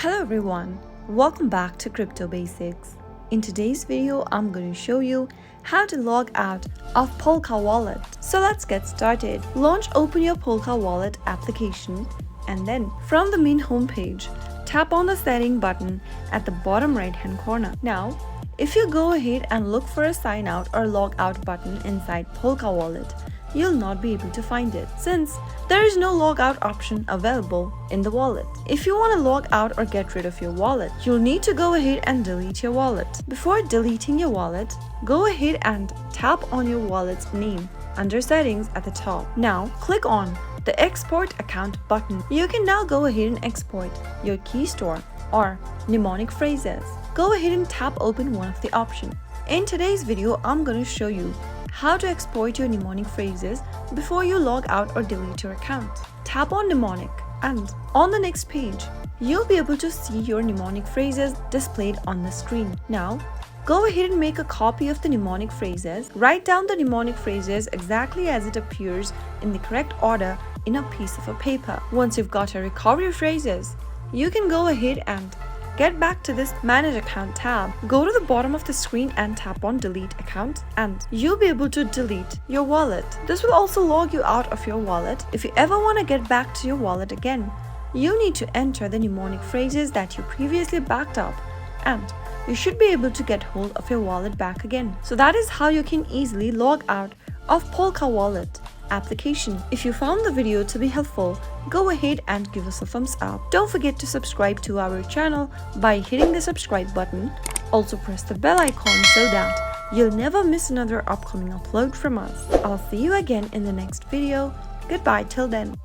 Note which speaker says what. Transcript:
Speaker 1: Hello everyone, welcome back to Crypto Basics. In today's video, I'm going to show you how to log out of Polka wallet. So let's get started. Open your Polka wallet application and then from the main homepage, tap on the setting button at the bottom right hand corner. Now, if you go ahead and look for a sign out or log out button inside Polka wallet, you'll not be able to find it since there is no logout option available in the wallet. If you want to log out or get rid of your wallet, you'll need to go ahead and delete your wallet. Before deleting your wallet, go ahead and tap on your wallet's name under settings at the top. Now click on the export account button. You can now go ahead and export your key store or mnemonic phrases. Go ahead and tap open one of the options. In today's video, I'm going to show you how to export your mnemonic phrases before you log out or delete your account. Tap on mnemonic and on the next page, you'll be able to see your mnemonic phrases displayed on the screen. Now, go ahead and make a copy of the mnemonic phrases. Write down the mnemonic phrases exactly as it appears in the correct order in a piece of a paper. Once you've got your recovery phrases, you can go ahead and get back to this Manage Account tab. Go to the bottom of the screen and tap on Delete Account and you'll be able to delete your wallet. This will also log you out of your wallet. If you ever want to get back to your wallet again, you need to enter the mnemonic phrases that you previously backed up and you should be able to get hold of your wallet back again. So that is how you can easily log out of Polka wallet application. If you found the video to be helpful, go ahead and give us a thumbs up. Don't forget to subscribe to our channel by hitting the subscribe button. Also press the bell icon so that you'll never miss another upcoming upload from us. I'll see you again in the next video. Goodbye till then.